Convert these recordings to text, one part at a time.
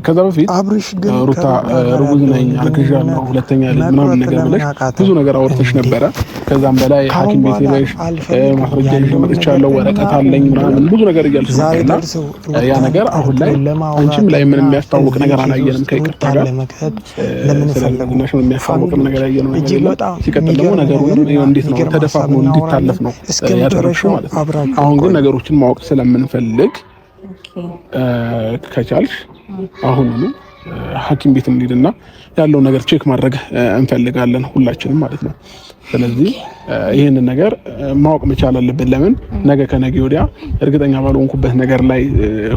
ከዛ በፊት ሩታ ርጉዝ ነኝ አርግዣለሁ ሁለተኛ ልጅ ምናምን ነገር ብለሽ ብዙ ነገር አውርተሽ ነበረ። ከዛም በላይ ሐኪም ቤት ሄደሽ ማስረጃ ይዤ መጥቻለሁ ወረቀት አለኝ ምናምን ብዙ ነገር እያልሽ ነበርና ያ ነገር አሁን ላይ አንቺም ላይ ምንም የሚያስታውቅ ነገር አላየንም። ከይቅርታ ጋር ስለነሽ የሚያስታውቅም ነገር ያየነው ነገር የለም። ሲቀጥል ደግሞ ነገሩንም እንዴት ነው ተደፋፍኖ እንዲታለፍ ነው ያደረግሽው ማለት ነው። አሁን ግን ነገሮችን ማወቅ ስለምንፈልግ ከቻልሽ አሁኑኑ ሐኪም ቤት እንሂድና ያለው ነገር ቼክ ማድረግ እንፈልጋለን ሁላችንም ማለት ነው። ስለዚህ ይሄንን ነገር ማወቅ መቻል አለብን። ለምን ነገ ከነገ ወዲያ እርግጠኛ ባልሆንኩበት ነገር ላይ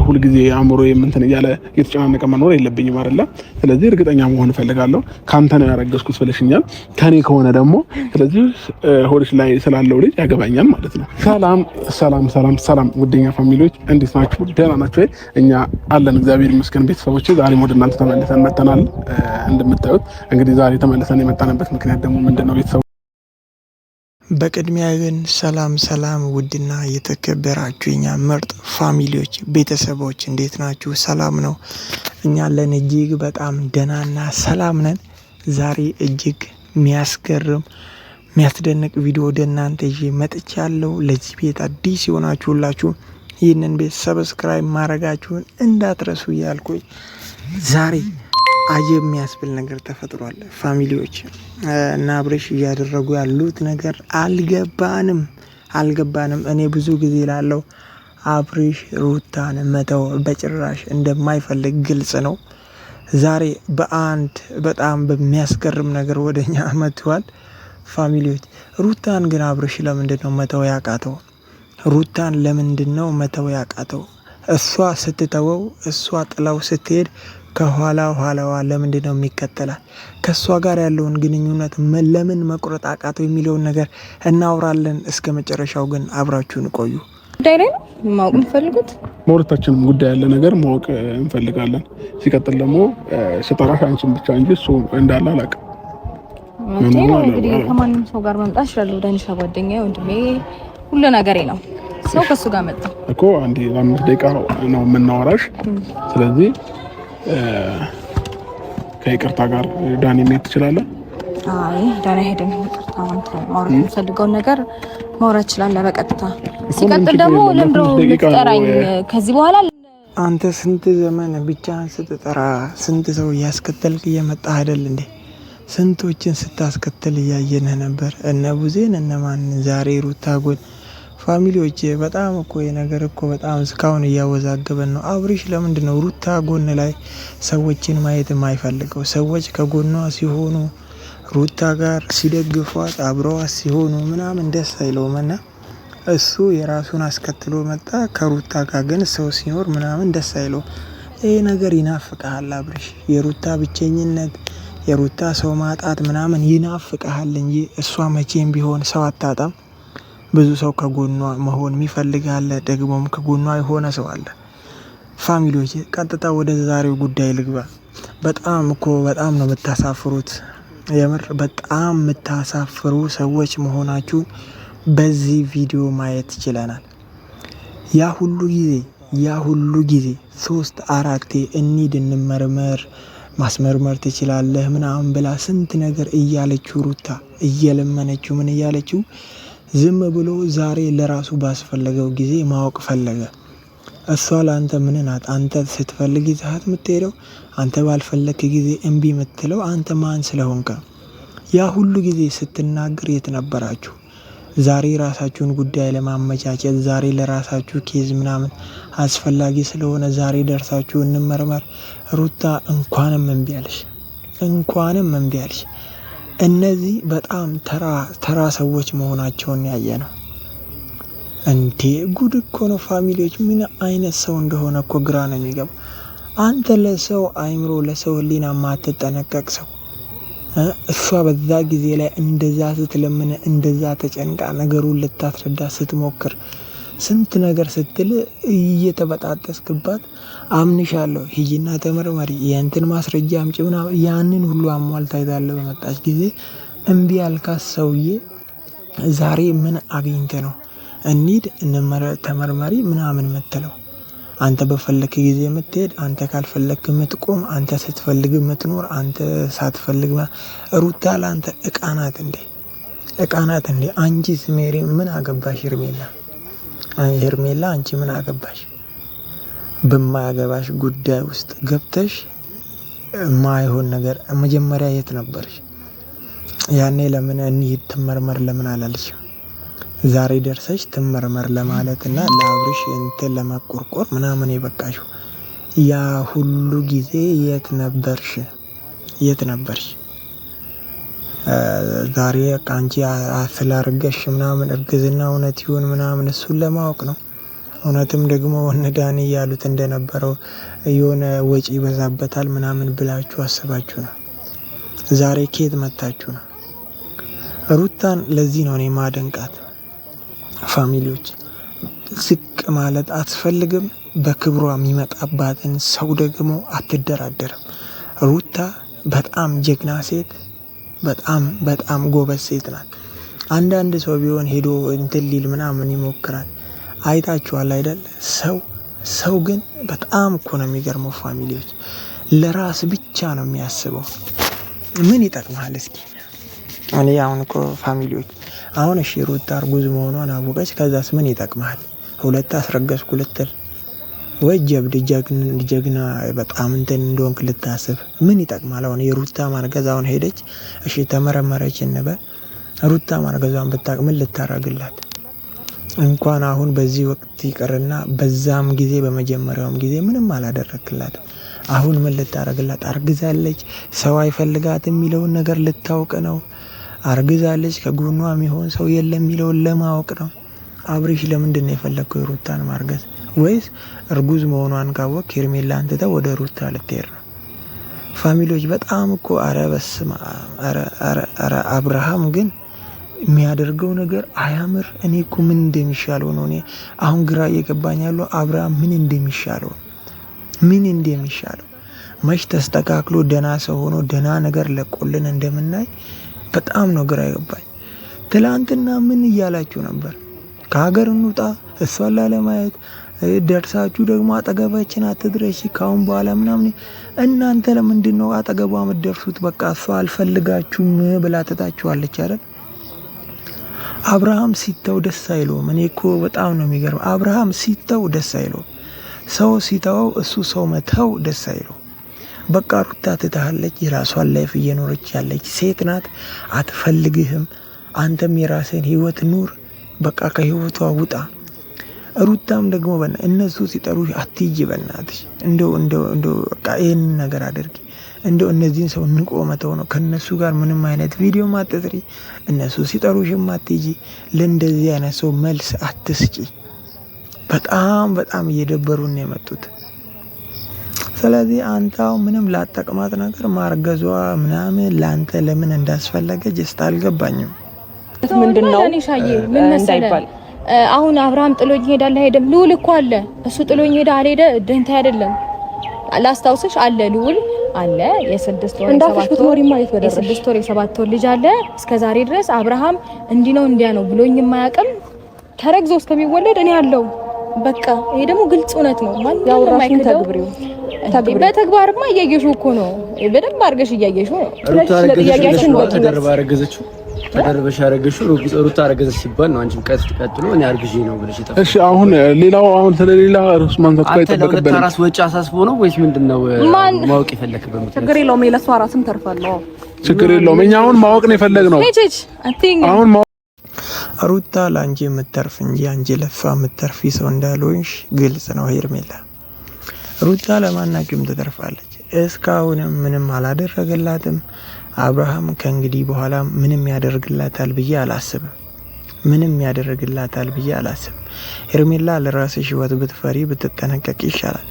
ሁሉ ጊዜ አእምሮዬ እንትን እያለ እየተጨናነቀ መኖር የለብኝም አይደለ? ስለዚህ እርግጠኛ መሆን እፈልጋለሁ። ካንተ ነው ያረገዝኩት ብለሽኛል፣ ከኔ ከሆነ ደግሞ ስለዚህ ሆድሽ ላይ ስላለው ልጅ ያገባኛል ማለት ነው። ሰላም ሰላም ሰላም ሰላም ውድኛ ፋሚሊዎች እንዴት ናችሁ? ደህና ናችሁ? እኛ አለን እግዚአብሔር ይመስገን። ቤተሰቦቼ ዛሬም ወደ እናንተ ተመልሰን መጥተናል። እንደምታዩት እንግዲህ ዛሬ ተመልሰን የመጣንበት ምክንያት ደግሞ ምንድነው ቤተሰቦች? በቅድሚያ ግን ሰላም ውድና የተከበራችሁ የኛ ምርጥ ፋሚሊዎች ቤተሰቦች እንዴት ናችሁ? ሰላም ነው? እኛ አለን እጅግ በጣም ደህናና ሰላም ነን። ዛሬ እጅግ የሚያስገርም የሚያስደንቅ ቪዲዮ ወደ እናንተ ይዤ መጥቻለሁ። ለዚህ ቤት አዲስ የሆናችሁ ሁላችሁ ይህንን ቤት ሰብስክራይብ ማድረጋችሁን እንዳትረሱ እያልኩኝ ዛሬ አጀብ የሚያስብል ነገር ተፈጥሯል። ፋሚሊዎች እና አብርሽ እያደረጉ ያሉት ነገር አልገባንም። እኔ ብዙ ጊዜ ላለው አብርሽ ሩታን መተው በጭራሽ እንደማይፈልግ ግልጽ ነው። ዛሬ በአንድ በጣም በሚያስገርም ነገር ወደኛ መጥቷል። ፋሚሊዎች ሩታን ግን አብርሽ ለምንድነው መተው ያቃተው? ሩታን ለምንድነው መተው ያቃተው? እሷ ስትተወው እሷ ጥላው ስትሄድ ከኋላዋ ለምንድነው የሚከተላት? ከሷ ጋር ያለውን ግንኙነት ለምን መቁረጥ አቃተው የሚለውን ነገር እናውራለን። እስከ መጨረሻው ግን አብራችሁን ቆዩ። ጉዳይ ላይ ነው ማወቅ የምፈልጉት በሁለታችንም ጉዳይ ያለ ነገር ማወቅ እንፈልጋለን። ሲቀጥል ደግሞ ስጠራሽ አንቺን ብቻ እንጂ እሱ እንዳለ አላውቅም። እንግዲህ ከማንም ሰው ጋር መምጣት ይችላል። ዳኒሻ ጓደኛዬ፣ ወንድሜ፣ ሁሉ ነገሬ ነው። ሰው ከሱ ጋር መጣ እኮ አንዴ ለ5 ደቂቃ ነው የምናወራሽ። ስለዚህ ከይቅርታ ጋር ዳኒ መሄድ ትችላለህ? አይ ዳኒ ሄደን ይቅርታ ማውራት የምፈልገውን ነገር ማውራት ትችላለህ በቀጥታ። ሲቀጥል ደግሞ ለምንድነው የምትጠራኝ ከዚህ በኋላ? አንተ ስንት ዘመን ብቻህን ስትጠራ ስንት ሰው እያስከተልክ እየመጣህ አይደል እንዴ? ስንቶችን ስታስከተል እያየንህ ነበር። እነ ቡዜን እነማን ዛሬ ሩታ ጎን ፋሚሊዎች በጣም እኮ የነገር እኮ በጣም እስካሁን እያወዛገበን ነው። አብርሽ ለምንድነው ሩታ ጎን ላይ ሰዎችን ማየት የማይፈልገው? ሰዎች ከጎኗ ሲሆኑ ሩታ ጋር ሲደግፏት አብረዋት ሲሆኑ ምናምን ደስ አይለውም እና እሱ የራሱን አስከትሎ መጣ። ከሩታ ጋር ግን ሰው ሲኖር ምናምን ደስ አይለውም። ይሄ ነገር ይናፍቃል አብርሽ። የሩታ ብቸኝነት የሩታ ሰው ማጣት ምናምን ይናፍቃል እንጂ እሷ መቼም ቢሆን ሰው አታጣም። ብዙ ሰው ከጎኗ መሆን የሚፈልግ አለ፣ ደግሞም ከጎኗ የሆነ ሰው አለ። ፋሚሊዎች ቀጥታ ወደ ዛሬው ጉዳይ ልግባ። በጣም ነው የምታሳፍሩት። የምር በጣም የምታሳፍሩ ሰዎች መሆናችሁ በዚህ ቪዲዮ ማየት ችለናል። ያ ሁሉ ጊዜ 3-4 እንሂድ እንመርመር ማስመርመር ትችላለህ ምናምን ብላ ስንት ነገር እያለችው ሩታ እየለመነችው ምን እያለችው ዝም ብሎ ዛሬ ለራሱ ባስፈለገው ጊዜ ማወቅ ፈለገ። እሷ ለአንተ ምን ናት? አንተ ስትፈልግ ይዘሃት የምትሄደው፣ አንተ ባልፈለክ ጊዜ እምቢ የምትለው አንተ ማን ስለሆንከ? ያ ሁሉ ጊዜ ስትናገር የት ነበራችሁ? ዛሬ ራሳችሁን ጉዳይ ለማመቻቸት ዛሬ ለራሳችሁ ኬዝ ምናምን አስፈላጊ ስለሆነ ዛሬ ደርሳችሁ እንመርመር። ሩታ እንኳንም እምቢ አልሽ። እነዚህ በጣም ተራ ሰዎች መሆናቸውን ያየ ነው እንዴ! ጉድ እኮ ነው ፋሚሊዎች። ምን አይነት ሰው እንደሆነ እኮ ግራ ነው የሚገባ። አንተ ለሰው አይምሮ ለሰው ሕሊና ማትጠነቀቅ ሰው፣ እሷ በዛ ጊዜ ላይ እንደዛ ስትለምን እንደዛ ተጨንቃ ነገሩን ልታስረዳ ስትሞክር ስንት ነገር ስትል እየተበጣጠስክባት አምንሻለሁ ሂጂና ተመርመሪ የእንትን ማስረጃ አምጪ ምናምን ያንን ሁሉ አሟልታ ይዛለ በመጣች ጊዜ እምቢ ያልካት ሰውዬ ዛሬ ምን አግኝተ ነው እንሂድ ተመርመሪ ምናምን የምትለው? አንተ በፈለክ ጊዜ የምትሄድ፣ አንተ ካልፈለክ የምትቆም፣ አንተ ስትፈልግ የምትኖር፣ አንተ ሳትፈልግ ሩታ ለአንተ እቃ ናት እንዴ? እቃ ናት እንዴ? አንቺ ስሜሪ ምን አገባሽ? ሄርሜላ አንቺ ምን አገባሽ? በማያገባሽ ጉዳይ ውስጥ ገብተሽ ማይሆን ነገር መጀመሪያ የት ነበርሽ? ያኔ ለምን እንሂድ ትመርመር ለምን አላልሽም? ዛሬ ደርሰሽ ትመርመር ለማለት እና ለአብርሽ እንትን ለማቆርቆር ምናምን የበቃሽው ያ ሁሉ ጊዜ የት ነበርሽ? ዛሬ አንቺ ስላርገሽ ምናምን እርግዝና እውነት ይሁን ምናምን እሱን ለማወቅ ነው። እውነትም ደግሞ ወነዳኒ ያሉት እንደነበረው የሆነ ወጪ ይበዛበታል ምናምን ብላችሁ አስባችሁ ነው። ዛሬ ኬት መታችሁ ነው? ሩታን ለዚህ ነው እኔ ማደንቃት። ፋሚሊዎች ዝቅ ማለት አትፈልግም። በክብሯ የሚመጣባትን ሰው ደግሞ አትደራደርም። ሩታ በጣም ጀግና ሴት፣ በጣም ጎበዝ ሴት ናት። አንዳንድ ሰው ቢሆን ሄዶ እንትን ሊል ምናምን ይሞክራል። አይታችኋል አይደል? ሰው ግን በጣም እኮ ነው የሚገርመው። ፋሚሊዎች ለራስ ብቻ ነው የሚያስበው። ምን ይጠቅማል እስኪ? እኔ አሁን እኮ ፋሚሊዎች አሁን እሺ ሩታ እርጉዝ መሆኗን አወቀች። ከዛስ ምን ይጠቅማል? 2 አስረገዝኩ ልትል ወይ ጀግና በጣም እንትን እንደሆንክ ልታስብ ምን ይጠቅማል? አሁን የሩታ ማርገዝ አሁን ሄደች፣ እሺ ተመረመረች እንበል። ሩታ ማርገዟን ብታቅ ምን ልታረግላት? እንኳን አሁን በዚህ ወቅት ይቀርና በዛም ጊዜ በመጀመሪያውም ጊዜ ምንም አላደረክላትም። አሁን ምን ልታረግላት? አርግዛለች፣ ሰው አይፈልጋትም የሚለውን ነገር ልታውቅ ነው። አርግዛለች፣ ከጎኗ የሚሆን ሰው የለም የሚለውን ለማወቅ ነው። አብርሽ ለምንድን ነው የፈለግከው የሩታን ማርገዝ? ወይስ እርጉዝ መሆኗን ካወቅ ሄርሜላ አንተተ ወደ ሩታ ልትሄድ ነው? ፋሚሊዎች በጣም እኮ አረ በስመ አብ። አረ አብርሃም ግን የሚያደርገው ነገር አያምር። እኔ እኮ ምን እንደሚሻለው ነው እኔ አሁን ግራ እየገባኝ ያለው። አብርሃም ምን እንደሚሻለው መች ተስተካክሎ ደና ሰው ሆኖ ደና ነገር ለቆልን እንደምናይ በጣም ነው ግራ የገባኝ። ትላንትና ምን እያላችሁ ነበር? ከሀገር እንውጣ እሷን ላለማየት ደርሳችሁ ደግሞ አጠገባችን አትድረሺ ካሁን በኋላ ምናምን። እናንተ ለምንድን ነው አጠገቧ የምትደርሱት? በቃ እሷ አልፈልጋችሁም ብላ ትታችኋለች አይደል? አብርሃም ሲተው ደስ አይለውም። እኔ እኮ በጣም ነው የሚገርም። አብርሃም ሲተው ደስ አይለውም። ሰው ሲተው እሱ ሰው መተው ደስ አይለው። በቃ ሩታ ትታለች። የራሷን ላይፍ እየኖረች ያለች ሴት ናት። አትፈልግህም። አንተም የራስህን ህይወት ኑር። በቃ ከህይወቷ ውጣ። ሩታም ደግሞ እነሱ ሲጠሩ አትይጂ በእናትሽ። እንደው በቃ ይህን ነገር አድርጊ። እንደው እነዚህን ሰው ንቆ መተው ነው። ከነሱ ጋር ምንም አይነት ቪዲዮ ማጥጥሪ። እነሱ ሲጠሩሽም አትይጂ። ለእንደዚህ አይነት ሰው መልስ አትስጪ። በጣም እየደበሩን ነው የመጡት። ስለዚህ አንተው ምንም ላጠቅማት ነገር ማርገዟ ምናምን ላንተ ለምን እንዳስፈለገ ጀስት አልገባኝም። ምንድነው እንዳይባል አሁን አብርሃም ጥሎኝ ሄዳለ ሄደም ልውል እኮ አለ። እሱ ጥሎኝ ሄዳ አልሄደ ደንታ አይደለም። ላስታውስሽ አለ ልውል አለ የ6 ወር የ7 ወር ልጅ አለ። እስከዛሬ ድረስ አብርሃም እንዲህ ነው እንዲያ ነው ብሎኝ የማያውቅም። ተረግዞ እስከሚወለድ እኔ አለው። በቃ ይሄ ደግሞ ግልጽ እውነት ነው። ማለት ያወራሽን በተግባርማ እያየሽው እኮ ነው። በደንብ አድርገሽ እያየሽው ነው። ለጥያቄያችን ተደርበሽ አረገሽው ሩታ አረገዘች ሲባል ነው አንቺም ቀጥሎ እኔ አርግዤ ነው ብለሽ ይጣ። እሺ አሁን ሌላው አሁን ስለሌላ ራስ ማንሳት አይጠበቅብንም። ራስ ወጪ አሳስቦ ነው ወይስ ምንድነው ማወቅ የፈለክበት? ችግር የለውም። የለሷ ራስም ተርፋለሁ። ችግር የለውም። እኛ አሁን ማወቅ ነው የፈለግነው። አሁን ሩታ ለአንቺ የምትተርፍ እንጂ አንቺ ለሷ የምትተርፊ ሰው እንዳልሆንሽ ግልጽ ነው። ሄርሜላ ሩታ ለማናችሁም ትተርፋለች። እስካሁንም ምንም አላደረገላትም። አብርሃም ከእንግዲህ በኋላ ምንም ያደርግላታል ብዬ አላስብም። ሄርሜላ ለራስሽ ህይወት ብትፈሪ ብትጠነቀቅ ይሻላል።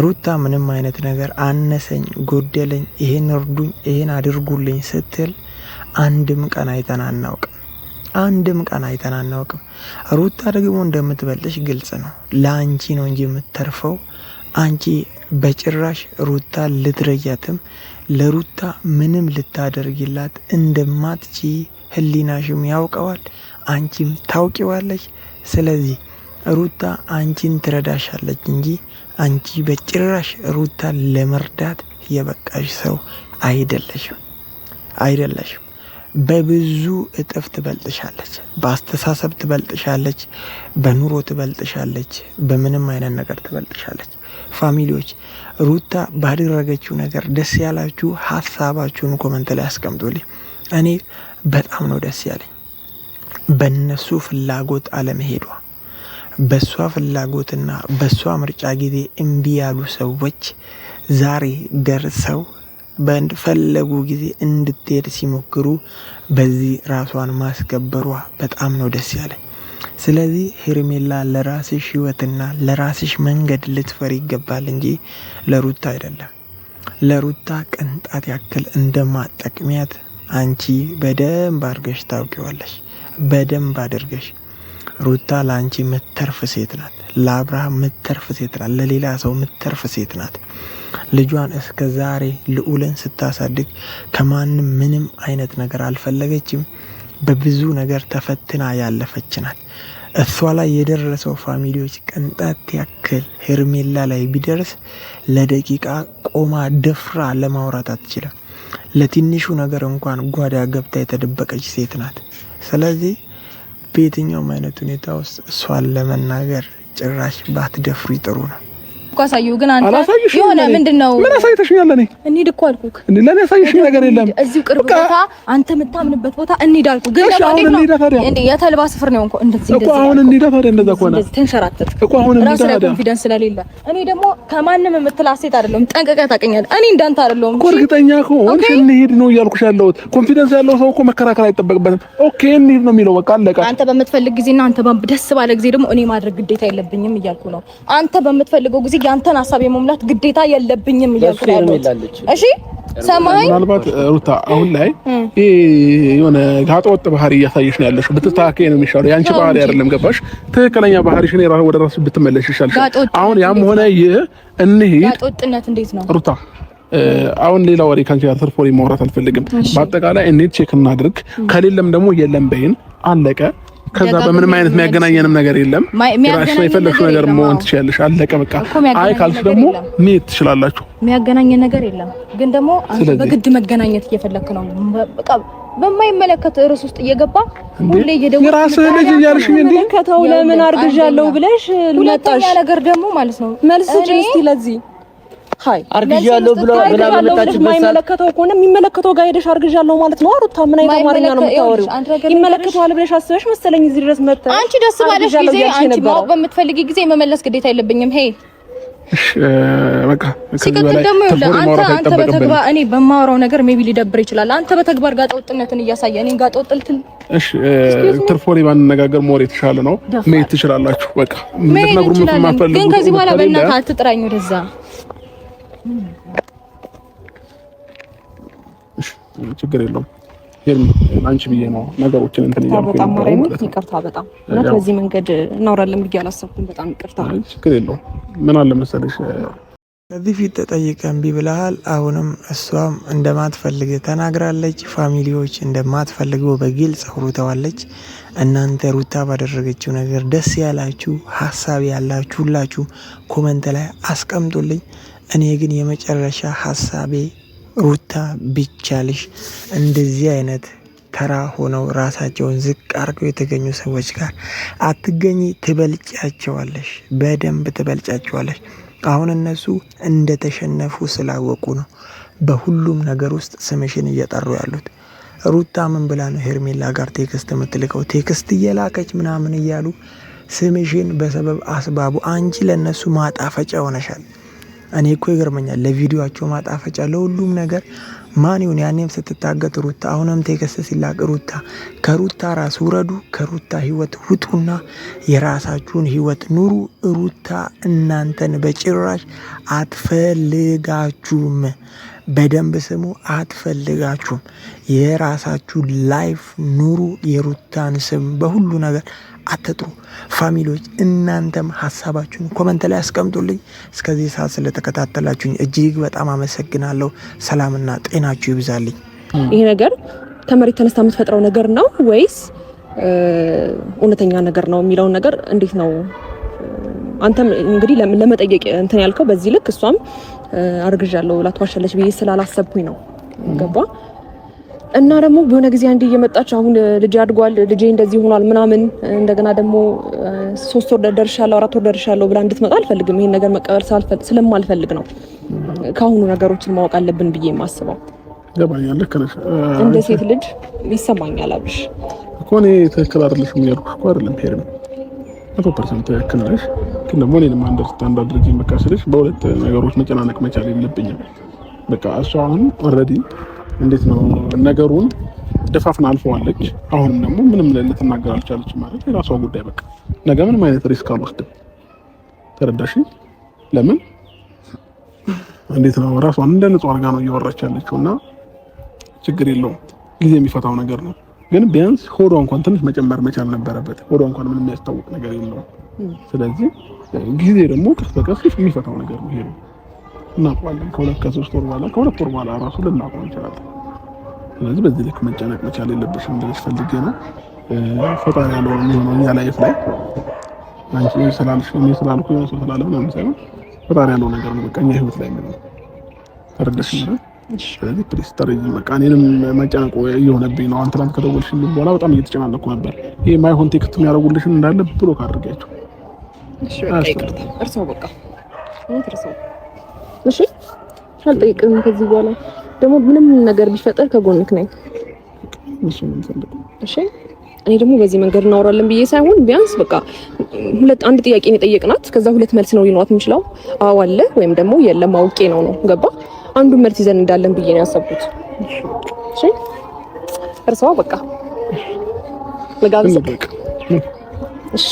ሩታ ምንም አይነት ነገር አነሰኝ ጎደለኝ፣ ይሄን እርዱኝ፣ ይሄን አድርጉልኝ ስትል አንድም ቀን አይተን አናውቅም። ሩታ ደግሞ እንደምትበልጥሽ ግልጽ ነው። ለአንቺ ነው እንጂ የምትተርፈው አንቺ በጭራሽ ሩታ ልትረያትም ለሩታ ምንም ልታደርግላት እንደማትቺ ህሊናሽም ያውቀዋል፣ አንቺም ታውቂዋለሽ። ስለዚህ ሩታ አንቺን ትረዳሻለች እንጂ አንቺ በጭራሽ ሩታ ለመርዳት የበቃሽ ሰው አይደለሽም። በብዙ እጥፍ ትበልጥሻለች። በአስተሳሰብ ትበልጥሻለች፣ በኑሮ ትበልጥሻለች፣ በምንም አይነት ነገር ትበልጥሻለች። ፋሚሊዎች ሩታ ባደረገችው ነገር ደስ ያላችሁ ሀሳባችሁን ኮመንት ላይ አስቀምጡልኝ። እኔ በጣም ነው ደስ ያለኝ በነሱ ፍላጎት አለመሄዷ። በሷ ፍላጎትና በሷ ምርጫ ጊዜ እምቢ ያሉ ሰዎች ዛሬ ደርሰው በፈለጉ ጊዜ እንድትሄድ ሲሞክሩ በዚህ ራሷን ማስከበሯ በጣም ነው ደስ ያለኝ። ስለዚህ ሄርሜላ ለራስሽ ህይወትና ለራስሽ መንገድ ልትፈሪ ይገባል እንጂ ለሩታ አይደለም። ለሩታ ቅንጣት ያክል እንደማጠቅሚያት አንቺ በደንብ አድርገሽ ታውቂዋለሽ። በደንብ አድርገሽ ሩታ ለአንቺ ምትተርፍ ሴት ናት። ለአብርሃም ምትተርፍ ሴት ናት። ለሌላ ሰው ምትተርፍ ሴት ናት። ልጇን እስከ ዛሬ ልዑልን ስታሳድግ ከማንም ምንም አይነት ነገር አልፈለገችም። በብዙ ነገር ተፈትና ያለፈች ናት። እሷ ላይ የደረሰው ፋሚሊዎች ቅንጣት ያክል ሄርሜላ ላይ ቢደርስ ለደቂቃ ቆማ ደፍራ ለማውራት አትችልም። ለትንሹ ነገር እንኳን ጓዳ ገብታ የተደበቀች ሴት ናት። ስለዚህ በየትኛውም አይነት ሁኔታ ውስጥ እሷን ለመናገር ጭራሽ ባትደፍሩ ጥሩ ነው። አሳዩ ግን አንተ የሆነ ምንድነው ምን አሳይተሽኛል? እኔ እንሂድ እኮ አልኩክ። ለኔ አሳይሽኝ ነገር የለም። እዚሁ ቅርብ ቦታ አንተ የምታምንበት ቦታ እንሂድ አልኩክ። ግን ደግሞ እንዴ የተልባ ስፍር ነው እንኳን እንደዚህ እኮ አሁን እንሂድ ታዲያ። እንደዛ ከሆነ እንደዚህ ተንሸራተት እኮ አሁን እንሂድ ታዲያ። ኮንፊደንስ ስለሌለ እኔ ደግሞ ከማንም የምትላስ ሴት አይደለም። ጠንቀቀህ ታውቀኛለህ። እኔ እንዳንተ አይደለም። እርግጠኛ ከሆንሽ እንሂድ ነው እያልኩሽ ያለሁት። ኮንፊደንስ ያለው ሰው እኮ መከራከር አይጠበቅበትም። ኦኬ እንሂድ ነው የሚለው። በቃ አለቀ። አንተ በምትፈልግ ጊዜና አንተ ደስ ባለ ጊዜ ደግሞ እኔ ማድረግ ግዴታ የለብኝም እያልኩ ነው። አንተ በምትፈልገው ጊዜ ያንተን ሐሳብ መሙላት ግዴታ የለብኝም እያልኩ ነው። እሺ ሰማኸኝ? ምናልባት ሩታ አሁን ላይ የሆነ ጋጠ ወጥ ባህሪ እያሳየሽ ነው ያለሽው። ብትስተካከይ ነው የሚሻለው። ያንቺ ባህሪ አይደለም። ገባሽ? ትክክለኛ ባህሪሽን ወደ ራስሽ ብትመለሽ ይሻልሻል። አሁን ያም ሆነ ይህ እንሂድ። ጋጠ ወጥነት እንዴት ነው ሩታ? አሁን ሌላ ወሬ ካንቺ ጋር ትርፍ ወሬ ማውራት አልፈልግም። በአጠቃላይ እንሂድ፣ ቼክ እናድርግ። ከሌለም ደግሞ የለም በይን፣ አለቀ። ከዛ በምንም አይነት የሚያገናኘንም ነገር የለም። ራስሽ የፈለግሽው ነገር መሆን ትችያለሽ። አለቀ በቃ። አይ ካልሽ ደግሞ መሄድ ትችላላችሁ። የሚያገናኘን ነገር የለም። ግን ደግሞ አንተ በግድ መገናኘት እየፈለክ ነው። በቃ በማይመለከት ርዕስ ውስጥ እየገባ ሁሌ እየደወልክ የራስህ ልጅ እያልሽኝ እንዴ ከተው ለምን አርግዣለሁ ብለሽ ለጣሽ ነገር ደግሞ ማለት ነው መልስ እስቲ ለዚህ ሃይ አርግዣለሁ ብሎ መጣች። የማይመለከተው ከሆነ የሚመለከተው ጋር ሄደሽ አርግዣለሁ ማለት ነው። ሩታ ምን አይነት አማርኛ ነው የምታወሪው? ይመለከተዋል ብለሽ አስበሽ መሰለኝ እዚህ ድረስ መጣ። አንቺ ደስ ባለሽ ጊዜ አንቺ ማው በምትፈልጊ ጊዜ መመለስ ግዴታ የለብኝም። ሄይ በቃ ሲቀጥል ደግሞ አንተ በተግባር እኔ በማወራው ነገር ሜቢ ሊደብር ይችላል። አንተ በተግባር ጋጠ ወጥነትን እያሳየ እኔ ጋጠ ወጥልትን እሺ ትርፎሪ ባንነጋገር ሞር የተሻለ ነው። መሄድ ትችላላችሁ። በቃ ምትነግሩም ማፈልጉ ግን ከዚህ በኋላ በእናትህ አትጥራኝ ወደዛ። ችግር የለውም። አንቺ ብዬ ነው ነገሮችን እንትን ይያልኩ። በጣም ማረኝ፣ ይቅርታ። በጣም እውነት በዚህ መንገድ እናወራለን ብዬ አላሰብኩም። በጣም ይቅርታ። ችግር የለውም። ምን አለ መሰለሽ ከዚህ ፊት ተጠይቀን እምቢ ብለሃል። አሁንም እሷም እንደማትፈልግ ተናግራለች። ፋሚሊዎች እንደማትፈልገው በግልጽ አውርተዋለች። እናንተ ሩታ ባደረገችው ነገር ደስ ያላችሁ ሀሳብ ያላችሁ ሁላችሁ ኮመንት ላይ አስቀምጡልኝ። እኔ ግን የመጨረሻ ሀሳቤ ሩታ ቢቻልሽ እንደዚህ አይነት ተራ ሆነው ራሳቸውን ዝቅ አድርገው የተገኙ ሰዎች ጋር አትገኝ። ትበልጫቸዋለሽ፣ በደንብ ትበልጫቸዋለሽ። አሁን እነሱ እንደተሸነፉ ስላወቁ ነው በሁሉም ነገር ውስጥ ስምሽን እየጠሩ ያሉት። ሩታ ምን ብላ ነው ሄርሜላ ጋር ቴክስት የምትልከው? ቴክስት እየላከች ምናምን እያሉ ስምሽን በሰበብ አስባቡ አንቺ ለነሱ ማጣፈጫ ሆነሻል። እኔ እኮ ይገርመኛል። ለቪዲዮአቸው ማጣፈጫ ለሁሉም ነገር ማን ይሁን ያኔም ስትታገጥ ሩታ፣ አሁንም ቴክስት ሲላክ ሩታ። ከሩታ ራስ ውረዱ፣ ከሩታ ህይወት ውጡና የራሳችሁን ህይወት ኑሩ። ሩታ እናንተን በጭራሽ አትፈልጋችሁም። በደንብ ስሙ፣ አትፈልጋችሁም። የራሳችሁ ላይፍ ኑሩ። የሩታን ስም በሁሉ ነገር አትጥሩ። ፋሚሊዎች እናንተም ሀሳባችሁን ኮመንት ላይ አስቀምጡልኝ። እስከዚህ ሰዓት ስለተከታተላችሁኝ እጅግ በጣም አመሰግናለሁ። ሰላምና ጤናችሁ ይብዛልኝ። ይሄ ነገር ከመሬት ተነስታ የምትፈጥረው ነገር ነው ወይስ እውነተኛ ነገር ነው የሚለውን ነገር እንዴት ነው አንተም እንግዲህ ለመጠየቅ እንትን ያልከው በዚህ ልክ እሷም አርግዣለሁ ብላ ትዋሻለች ብዬ ስላላሰብኩኝ ነው። ገባ? እና ደግሞ በሆነ ጊዜ አንዴ እየመጣች አሁን ልጄ አድጓል፣ ልጄ እንደዚህ ሆኗል ምናምን እንደገና ደግሞ 3 ወር ደርሻለሁ 4 ወር ደርሻለሁ ብላ እንድትመጣ አልፈልግም። ይሄን ነገር መቀበል ስለማልፈልግ ነው ከአሁኑ ነገሮችን ማወቅ አለብን ብዬ የማስበው። ገባኛል። ልክ ነሽ። እንደ ሴት ልጅ ይሰማኛል አብርሽ እኮ እኔ ትክክል አይደለሽም እያልኩሽ እኮ አይደለም ሄርም 100% ትክክል ነሽ። ግን ደግሞ እኔንም አንደርስታንድ አድርጊ መካሰልሽ በሁለት ነገሮች መጨናነቅ መቻል የለብኝም። በቃ እሷ አሁን ኦልሬዲ እንዴት ነው ነገሩን ደፋፍና አልፈዋለች። አሁንም ደግሞ ምንም ልትናገር አልቻለችም ማለት የራሷ ጉዳይ። በቃ ነገ ምንም አይነት ሪስክ አልወስድም። ተረዳሽ? ለምን እንዴት ነው ራሷን እንደ ንጹህ አድርጋ ነው እያወራች ያለችውና ችግር የለውም ጊዜ የሚፈታው ነገር ነው። ግን ቢያንስ ሆዷ እንኳን ትንሽ መጨመር መቻል ነበረበት። ሆዷ እንኳን ምንም የሚያስታውቅ ነገር የለውም። ስለዚህ ጊዜ ደግሞ ቀስ በቀስ የሚፈታው ነገር ነው። ይሄ እናውቃለን። ከ2 ከ3 ወር በኋላ ከ2 ወር በኋላ ራሱ ልናውቀው እንችላለን። ስለዚህ በዚህ ልክ መጨነቅ መቻል የለብሽም እንደዚህ ፈልጌ ነው። ፈጣሪ ያለው የሚሆነው እኛ ላይፍ ላይ አንቺ ስላልሽ እኔ ስላልኩ ነው ስላለ ምናምን ሳይሆን ፈጣሪ ያለው ነገር ነው። በቃ እኛ ህይወት ላይ ነው። ተረዳሽ? ስለዚህ ፕሊስ ተረጂ። በቃ እኔንም መጨነቁ እየሆነብኝ ነው። ትናንት ከደወልሽልኝ በኋላ በጣም እየተጨናነኩ ነበር። ይሄ ማይሆን ቴክስት የሚያደርጉልሽን እንዳለ ብሎክ አድርጊያቸው። እሺ በቃ እርሶ በቃ እሺ አልጠይቅም ከዚህ በኋላ ደግሞ ምንም ነገር ቢፈጠር ከጎንክ ነኝ። እሺ እኔ ደግሞ በዚህ መንገድ እናወራለን ብዬ ሳይሆን ቢያንስ በቃ አንድ ጥያቄ ነው የጠየቅናት። ከዛ 2 መልስ ነው ሊኖራት የምችለው። አዎ አለ ወይም ደግሞ የለም አውቄ ነው። ገባ? አንዱን መልስ ይዘን እንዳለን ብዬ ነው ያሰብኩት። እሺ እርሷ በቃ ለጋብዝ። እሺ